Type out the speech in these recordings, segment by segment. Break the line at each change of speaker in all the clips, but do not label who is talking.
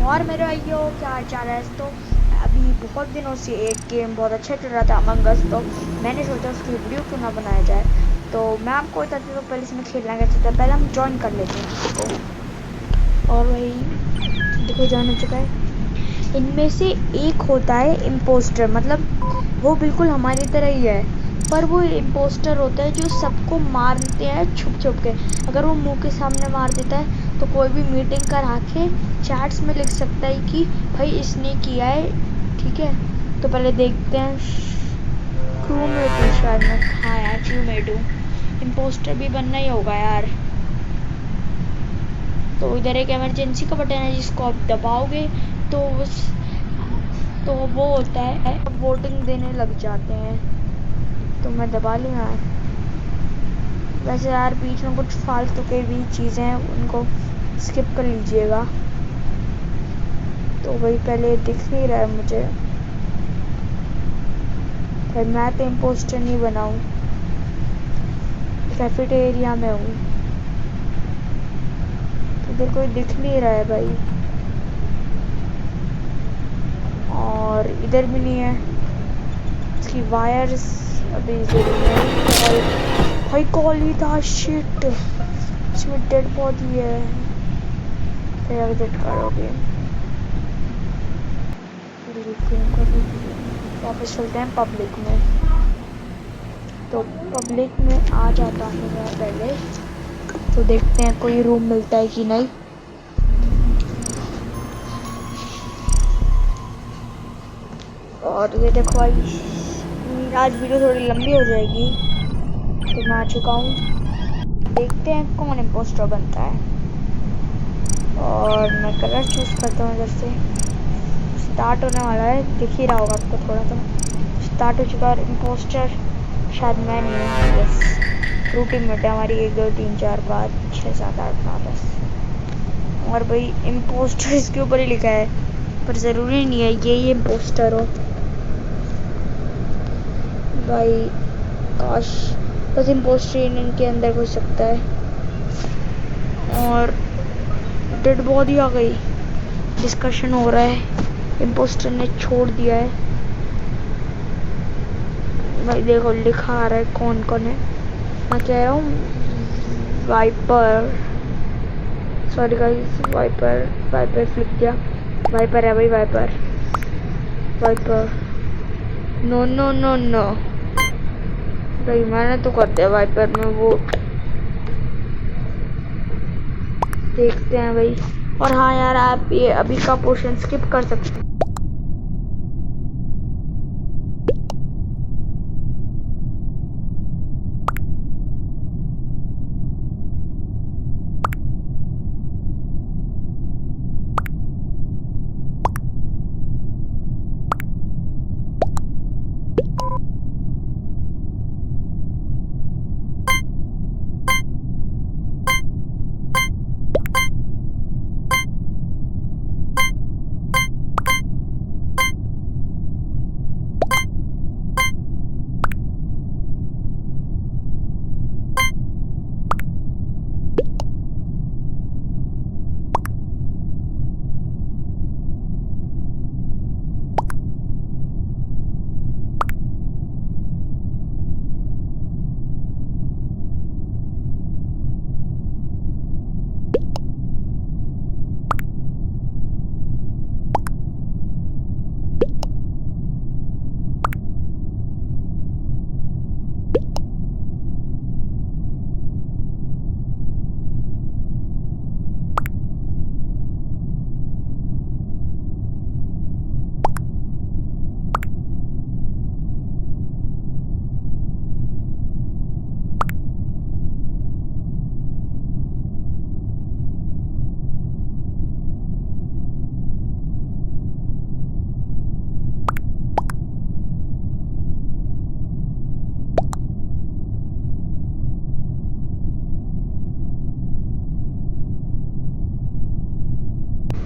और मेरे भाइयों क्या हाल चाल है। तो अभी बहुत दिनों से एक गेम बहुत अच्छा चल रहा था अमंग अस, तो मैंने सोचा उसकी वीडियो क्यों ना बनाया जाए। तो मैं आपको बताती हूँ पहले इसमें खेलना कैसे होता है। पहले हम ज्वाइन कर लेते हैं इसको, और वही देखो ज्वाइन हो चुका है। इनमें से एक होता है इम्पोस्टर, मतलब वो बिल्कुल हमारी तरह ही है, पर वो इम्पोस्टर होता है जो सबको मारते हैं छुप छुप के। अगर वो मुंह के सामने मार देता है तो कोई भी मीटिंग करा के चैट्स में लिख सकता है कि भाई इसने किया है, ठीक है। तो पहले देखते हैं। क्रूमेट शायद मैं, हाँ यार क्रूमेट हूँ। इम्पोस्टर भी बनना ही होगा यार। तो इधर एक इमरजेंसी का बटन है जिसको आप दबाओगे तो वो होता है अब वोटिंग देने लग जाते हैं। तो मैं दबा लूँ यार। वैसे यार बीच में कुछ फालतू के भी चीज़ें हैं, उनको स्किप कर लीजिएगा। तो वही पहले दिख नहीं रहा है मुझे, फिर मैं तो इम्पोस्टर नहीं बनाऊँ। कैफेटेरिया में हूँ, इधर कोई दिख नहीं रहा है भाई, और इधर भी नहीं है। इसकी वायर्स अभी जरूरी है। भाई कॉल ही था, शिट। इसमें डेड बॉडी है, फिर एग्जिट करोगे। वापस चलते हैं पब्लिक में। तो पब्लिक में आ जाता हूँ मैं पहले, तो देखते हैं कोई रूम मिलता है कि नहीं। और ये देखो भाई, आज वीडियो थोड़ी लंबी हो जाएगी। तो मैं आ चुका हूँ, देखते हैं कौन इम्पोस्टर बनता है। और मैं कलर चूज करता हूँ। इधर से स्टार्ट होने वाला है, दिख ही रहा होगा आपको थोड़ा तो। स्टार्ट हो चुका है। इम्पोस्टर शायद मैं नहीं हूँ, बस रूटीन में है हमारी 1 2 3 4 5 6 7 8 9 10। और भाई इम्पोस्टर इसके ऊपर ही लिखा है, पर ज़रूरी नहीं है ये इम्पोस्टर हो भाई। काश बस इम्पोस्टर इनके अंदर घुस सकता है। और डेड बॉडी आ गई। डिस्कशन हो रहा है, इम्पोस्टर ने छोड़ दिया है भाई। देखो लिखा आ रहा है कौन कौन है। मैं कह रहा हूँ वाइपर, सॉरी गाइस, वाइपर लिख दिया। वाइपर है भाई, wiper no no no no भाई, मैंने तो कर दिया वाइपर में वो। देखते हैं भाई। और हाँ यार, आप ये अभी का पोर्शन स्किप कर सकते हैं।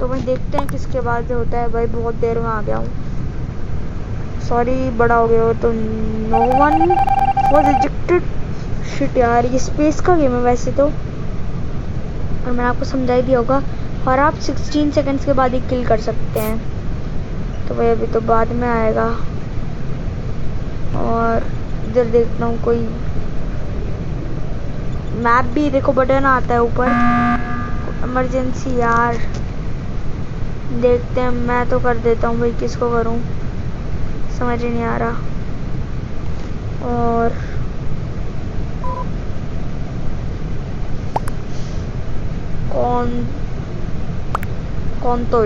तो मैं देखते हैं किसके बाद होता है भाई। बहुत देर में आ गया हूँ, सॉरी बड़ा हो गया हो। तो no one was rejected. Shit यार, ये स्पेस का गेम है वैसे तो, और मैंने आपको समझा ही दिया होगा और आप 16 सेकंड्स के बाद ही किल कर सकते हैं। तो भाई अभी तो बाद में आएगा। और इधर देखता हूँ कोई मैप भी, देखो बटन आता है ऊपर इमरजेंसी। यार देखते हैं, मैं तो कर देता हूँ भाई, किसको करूँ समझ ही नहीं आ रहा। और कौन कौन तो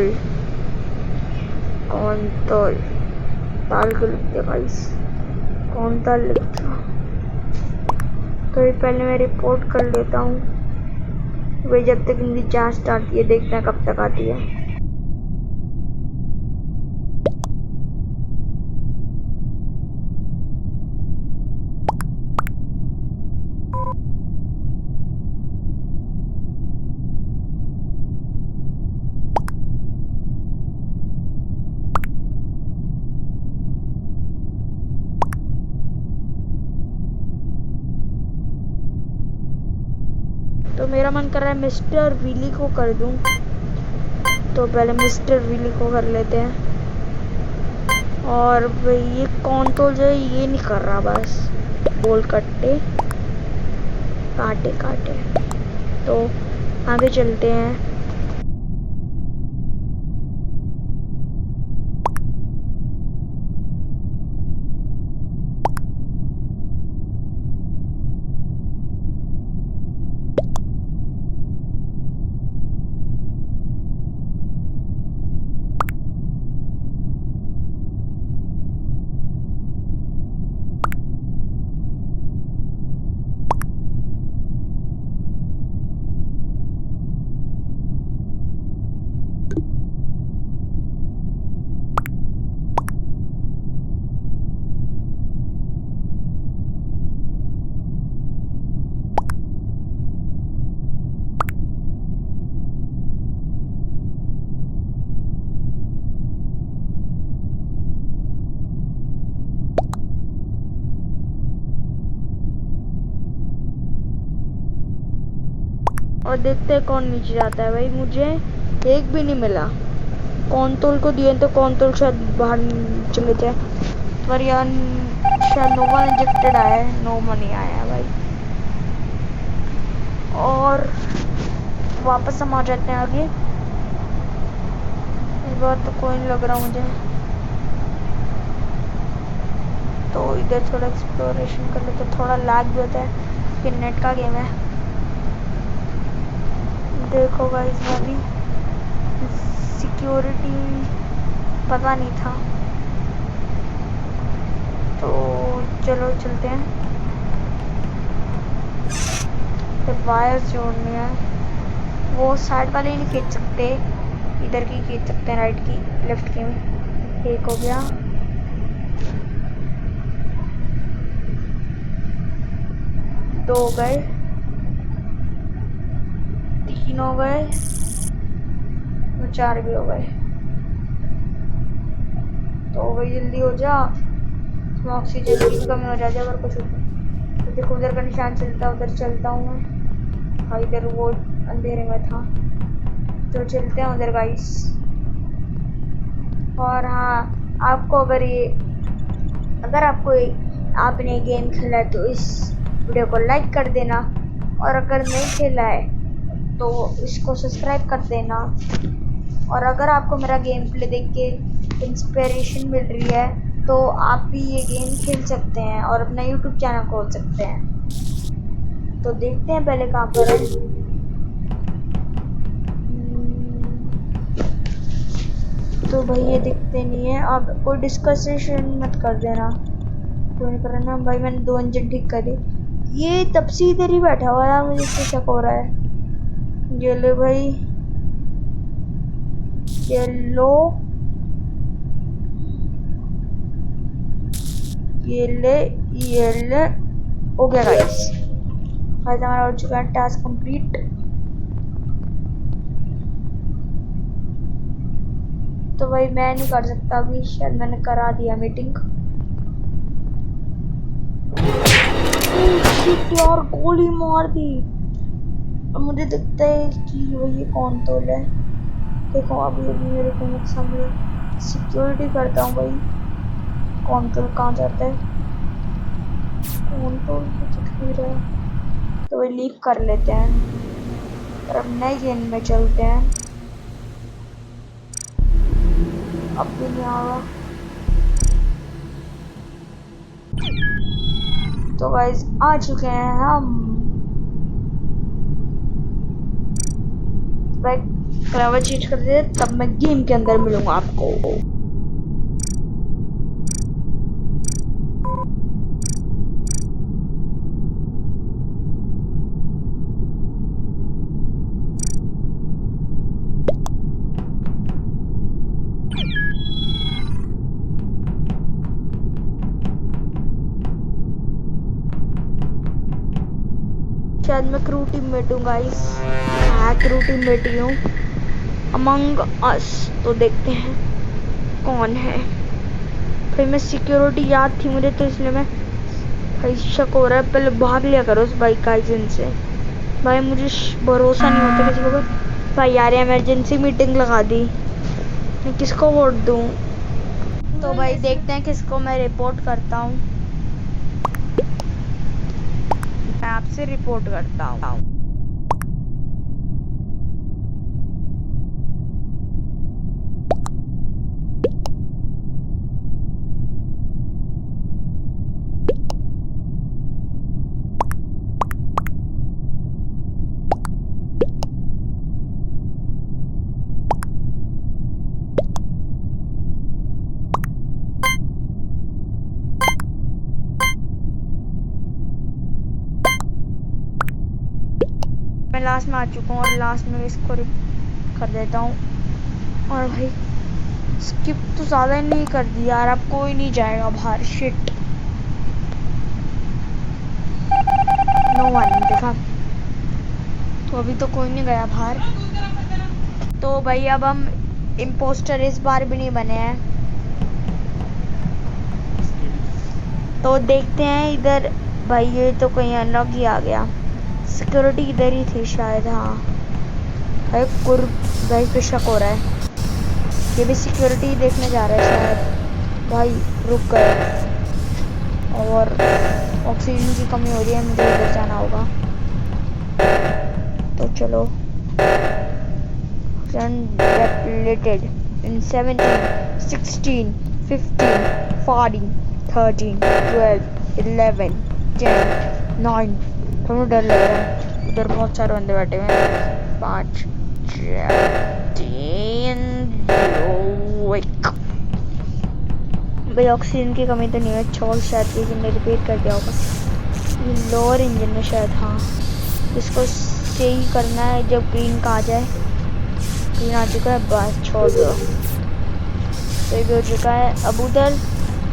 ताल के लिखते गाइस, कौन ताल लिखता। तो ये पहले मैं रिपोर्ट कर लेता हूँ भाई, जब तक इनकी जांच आती है, देखते हैं कब तक आती है। तो मेरा मन कर रहा है मिस्टर विली को कर दूं, तो पहले मिस्टर विली को कर लेते हैं। और भाई ये कौन तो जो है ये नहीं कर रहा, बस बोल काटे काटे। तो आगे चलते हैं। और देखते हैं कौन नीचे जाता है। भाई मुझे एक भी नहीं मिला, कौनतोल को दिए तो कौनतोल शायद बाहर चले जाए, पर यार शायद नो वन इंजेक्टेड आया है, नो मनी आया है भाई। और वापस हम आ जाते हैं आगे। इस बार तो कोई नहीं लग रहा मुझे, तो इधर थोड़ा एक्सप्लोरेशन कर लेते। थोड़ा लैग भी होता है कि नेट का गेम है। देखो गाइस, अभी सिक्योरिटी पता नहीं था, तो चलो चलते हैं। तो वायर जोड़नी है, वो साइड वाले ही नहीं खींच सकते, इधर की खींच सकते हैं, राइट की लेफ्ट की। एक हो गया, दो हो गए, तीन हो गए, और चार भी हो गए। तो भाई जल्दी हो जा, ऑक्सीजन की भी कमी हो जाती है अगर कुछ होता है। तो देखो उधर का निशान चलता है, उधर चलता हूँ मैं। हाँ इधर वो अंधेरे में था, तो चलते हैं उधर गाइस। और हाँ, आपको अगर आपने गेम खेला है तो इस वीडियो को लाइक कर देना, और अगर नहीं खेला है तो इसको सब्सक्राइब कर देना। और अगर आपको मेरा गेम प्ले देख के इंस्पिरेशन मिल रही है तो आप भी ये गेम खेल सकते हैं और अपना यूट्यूब चैनल खोल सकते हैं। तो देखते हैं पहले कहाँ पर है। तो भाई ये दिखते नहीं है। अब कोई डिस्कशन मत कर देना, कोई नहीं करना भाई। मैंने 2 इंजन ठीक कर दी, ये तब से इधर ही बैठा हुआ है, मुझे इससे शक हो रहा है। ये ले भाई, ये लो, ये ले, हो गया गाइस। आज हमारा हो चुका है टास्क कंप्लीट। तो भाई मैं नहीं कर सकता अभी, शायद मैंने करा दिया मीटिंग। यार गोली मार दी। मुझे दिखता है कि वो ये कौन तोल है। देखो अभी अभी मेरे को मत समझ, सिक्योरिटी करता हूँ भाई। कौन तोल कहाँ जाता है? कौन तोल तो दिख नहीं रहा, तो भाई लीव कर लेते हैं और अब नए गेम में चलते हैं। अब भी नहीं आ रहा। तो गाइस आ चुके हैं हम। भाई कलर चेंज कर दे, तब मैं गेम के अंदर मिलूंगा आपको। शायद मैं क्रू टीममेट हूँ गाइस। हाँ क्रू टीममेट ही हूँ अमंग अस। तो देखते हैं कौन है। भाई मैं सिक्योरिटी याद थी मुझे, तो इसलिए मैं भाई शक हो रहा है। पहले भाग लिया करो उस बाइक का से। भाई मुझे भरोसा नहीं होता किसी को। भाई यार इमरजेंसी मीटिंग लगा दी, मैं किसको वोट दूँ? तो भाई देखते हैं किसको मैं रिपोर्ट करता हूँ। मैं आपसे रिपोर्ट करता हूँ। मैं लास्ट में आ चुका हूँ और लास्ट में इसको कर देता हूँ। और भाई स्किप तो ज़्यादा नहीं कर दिया यार, अब कोई नहीं जाएगा बाहर। शिट, नो वन देखा। तो अभी तो कोई नहीं गया बाहर। तो भाई अब हम इम्पोस्टर इस बार भी नहीं बने हैं। तो देखते हैं इधर। भाई ये तो कहीं अलग ही आ गया। सिक्योरिटी इधर ही थी शायद। हाँ भाई भाई पे शक हो रहा है। ये भी सिक्योरिटी देखने जा रहा है शायद। भाई रुक गए और ऑक्सीजन की कमी हो रही है, मुझे इधर जाना होगा। तो चलो डेप्लेटेड इन 17 16 15 14 13 12 11 10 9। थोड़ा डर लग रहा है, उधर बहुत सारे बंदे बैठे हुए हैं। 5 4 3 2 1। भाई ऑक्सीजन की कमी तो नहीं है। छोड़ शायद किसी ने रिपेयर कर दिया होगा। ये लोअर इंजन में शायद। हाँ इसको सही करना है जब ग्रीन का आ जाए। ग्रीन आ चुका है, बस छोड़ दो। तो ये भी हो चुका है। अब उधर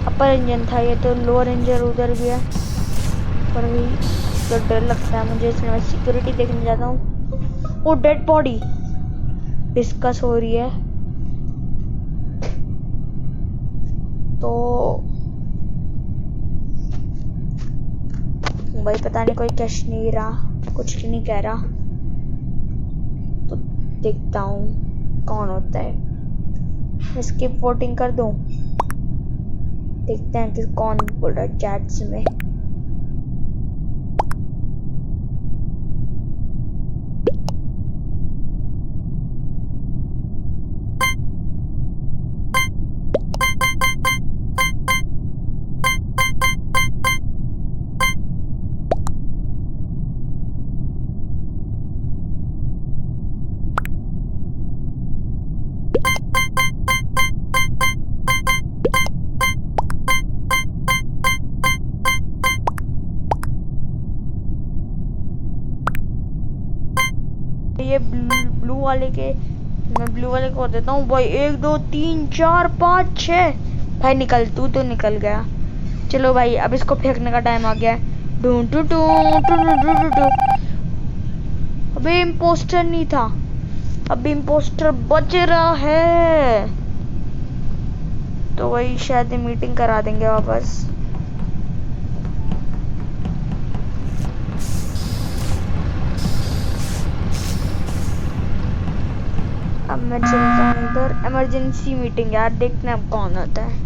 अपर इंजन था, ये तो लोअर इंजन उधर भी है। पर भी तो डर लगता है मुझे, इसलिए मैं सिक्योरिटी देखने जाता हूँ। वो डेड बॉडी डिस्कस हो रही है। तो भाई पता नहीं, कोई कैश नहीं रहा, कुछ नहीं कह रहा। तो देखता हूँ कौन होता है। स्किप वोटिंग कर दूँ। देखते हैं कि कौन बोल रहा है चैट्स में। ये ब्लू वाले के, मैं ब्लू वाले को देता हूँ। भाई 1 2 3 4 5 6। भाई निकल, तू तो निकल गया। चलो भाई अब इसको फेंकने का टाइम आ गया है। Do to to to to to to. अबे इम्पोस्टर नहीं था, अब इम्पोस्टर बच रहा है। तो वही शायद मीटिंग करा देंगे वापस। अब मैं चलता हूँ इधर इमरजेंसी मीटिंग यार, देखना अब कौन आता है।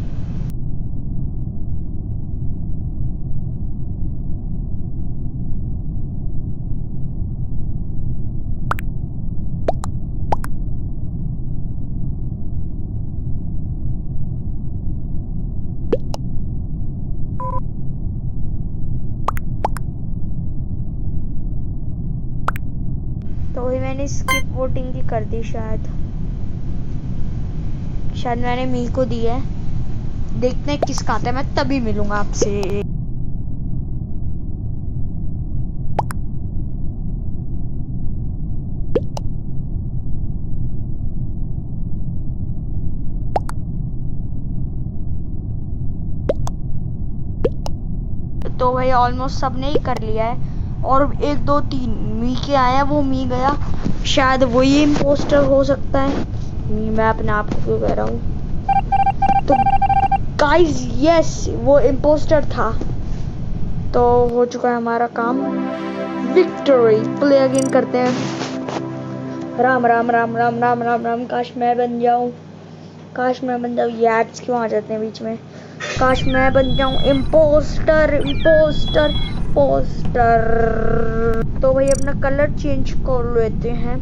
तो वही मैंने स्किप वोटिंग की कर दी, शायद मैंने मी को दी है। देखते हैं किसका आता है, मैं तभी मिलूंगा आपसे। तो भाई ऑलमोस्ट सबने ही कर लिया है, और 1 2 3 मी के आया, वो मी गया, शायद वही इम्पोस्टर हो सकता है। मी, मैं अपने आप को क्यों कह रहा हूँ। तो गाइस यस, वो इम्पोस्टर था। तो हो चुका है हमारा काम, विक्ट्री। प्ले अगेन करते हैं। राम राम राम राम राम राम राम, काश मैं बन जाऊं, काश मैं बन जाऊं। ये एड्स क्यों आ जाते हैं बीच में। काश मैं बन जाऊं इम्पोस्टर इम्पोस्टर पोस्टर। तो भाई अपना कलर चेंज कर लेते हैं।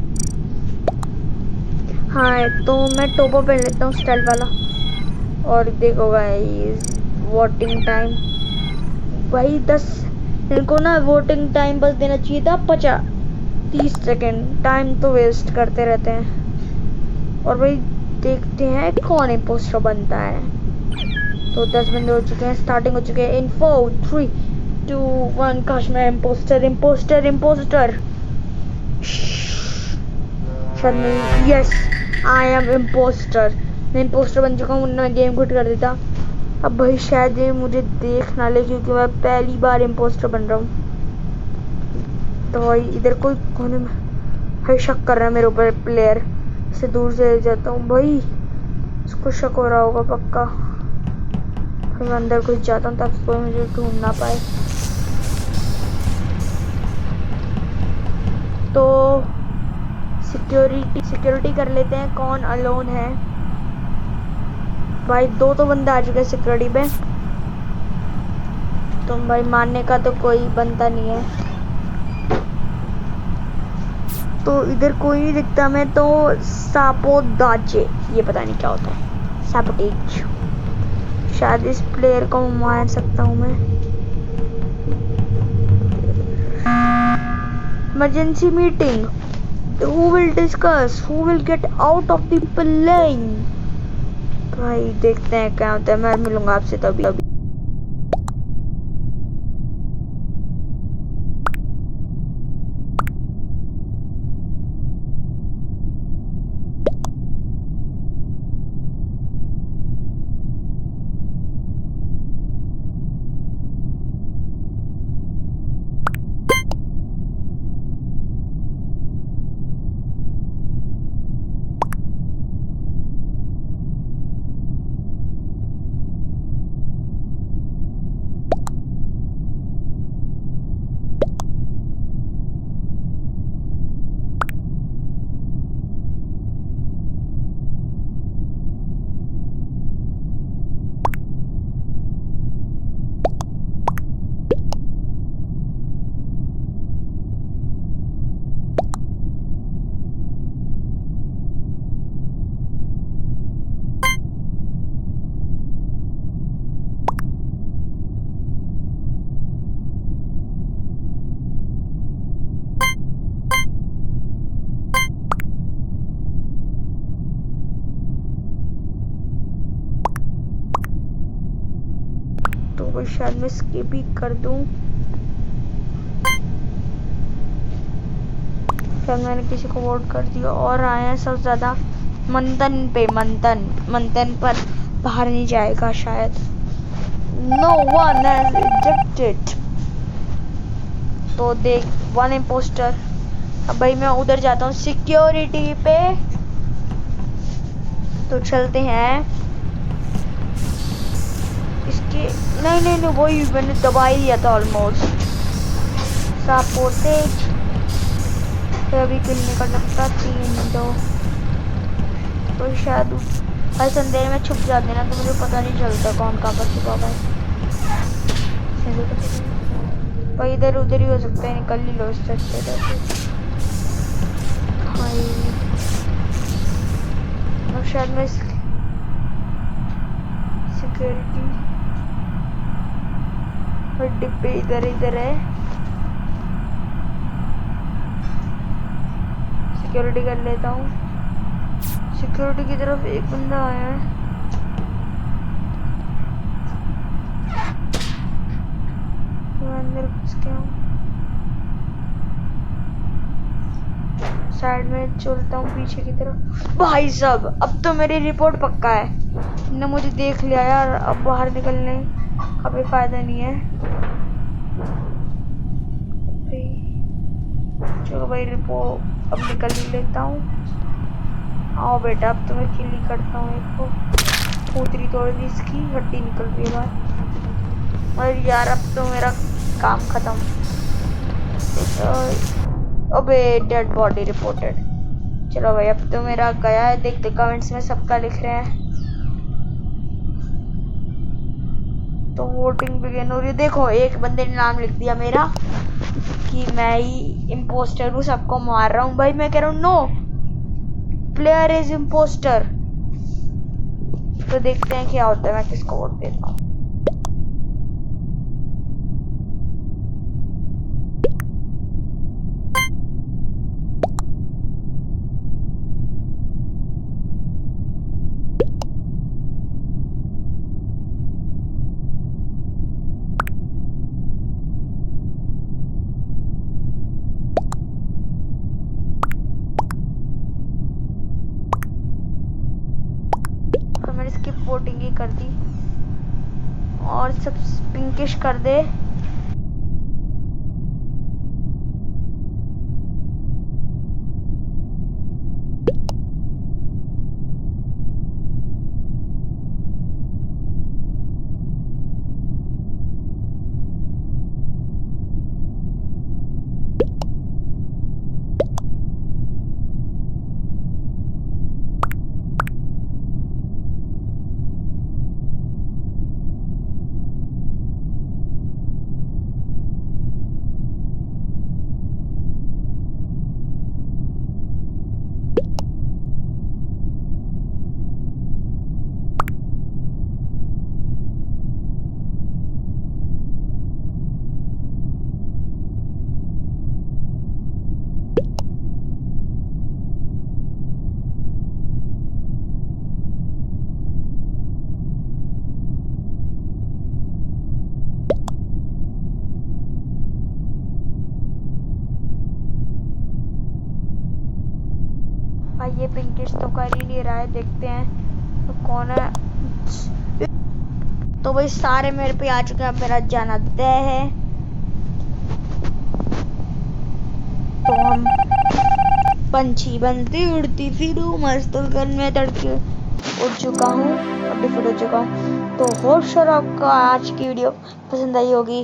हाँ तो मैं टोपो पहन लेता हूँ, स्टाइल वाला। और देखो गाइस वोटिंग टाइम भाई 10, इनको ना वोटिंग टाइम बस देना चाहिए था 30 सेकेंड, टाइम तो वेस्ट करते रहते हैं। और भाई देखते हैं कौन इम्पोस्टर बनता है। तो 10 बंदे हो चुके हैं, स्टार्टिंग हो चुके हैं इन 4 3 2 1। काश मैं impostor impostor impostor. Yes I am impostor. मैं इम्पोस्टर बन चुका हूँ, मैं गेम क्विट कर देता। अब भाई शायद ये मुझे देख ना ले, क्योंकि मैं पहली बार इम्पोस्टर बन रहा हूँ। तो भाई इधर कोई कोने में भाई शक कर रहा है मेरे ऊपर, प्लेयर से दूर से जाता हूँ। भाई उसको शक हो रहा होगा पक्का। फिर मैं अंदर कुछ जाता हूँ ताकि कोई मुझे ढूंढ ना पाए। तो सिक्योरिटी कर लेते हैं, कौन अलोन है। भाई 2 तो बंदा आ चुके हैं सिक्योरिटी पे। तो भाई मानने का तो कोई बनता नहीं है। तो इधर कोई नहीं दिखता, मैं तो सापोदाचे, ये पता नहीं क्या होता है, सापोटेज। शायद इस प्लेयर को मार सकता हूँ मैं। Emergency meeting, who will discuss who will get out of the plane। भाई देखते हैं क्या होता है, मैं मिलूंगा आपसे तभी। तो शायद मैं स्किप ही कर दूं। शायद मैंने किसी को वोट कर दिया, और आए हैं सबसे ज्यादा मंथन पे। मंथन पर बाहर नहीं जाएगा शायद। No one has rejected. तो देख 1 इम्पोस्टर। अब भाई मैं उधर जाता हूँ सिक्योरिटी पे। तो चलते हैं इसके, नहीं वही मैंने दबा ही दिया था ऑलमोस्ट। सापोटेज। फिर अभी किल निकल लगता 3 2 तो शायद हर अंधेरे में छुप जाते ना, तो मुझे पता नहीं चलता कौन कहाँ पर छुपा हुआ है। भाई इधर उधर ही हो सकता है, निकल ही लो इससे अच्छे से। हाँ और शायद मैं सिक्योरिटी और डिब्बे इधर इधर है। सिक्योरिटी कर लेता हूँ। सिक्योरिटी की तरफ एक बंदा आया है। मैं अंदर घुस गया हूँ। साइड में चलता हूँ पीछे की तरफ। भाई साहब अब तो मेरी रिपोर्ट पक्का है, ने मुझे देख लिया यार। अब बाहर निकलने का भी फायदा नहीं है। चलो भाई रिपोर्ट अब निकल ही लेता हूँ। आओ बेटा अब तो मैं किल ही करता हूँ। एक को पूतरी तोड़ दी, इसकी हड्डी निकल रही है बाहर। और यार अब तो मेरा काम खत्म। अबे डेड बॉडी रिपोर्टेड। चलो भाई अब तो मेरा गया है। देखते कमेंट्स में सबका लिख रहे हैं तो वोटिंग बिगिन हो रही है। देखो एक बंदे ने नाम लिख दिया मेरा कि मैं ही इम्पोस्टर हूँ, सबको मार रहा हूँ। भाई मैं कह रहा हूँ नो, प्लेयर इज इम्पोस्टर। तो देखते हैं क्या होता है, मैं किसको वोट देता हूँ। मैंने स्किप वोटिंग ही कर दी और सब पिंकिश कर दे। भाई ये पिंकिश तो कर ही नहीं रहा है, देखते हैं तो कौन है। तो भाई सारे मेरे पे आ चुके हैं, मेरा जाना तय है। तो हम पंछी बनती उड़ती फिरूं मस्त गन में तड़के उड़ चुका हूँ और डिफीट हो चुका हूँ। तो होप श्योर आपको आज की वीडियो पसंद आई होगी।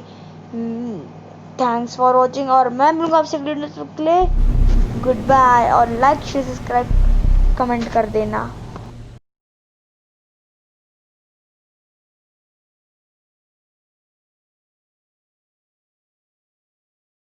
थैंक्स फॉर वॉचिंग और मैं मिलूंगा आपसे अगले वीडियो के लिए। गुड बाय और लाइक शेयर सब्सक्राइब कमेंट कर देना।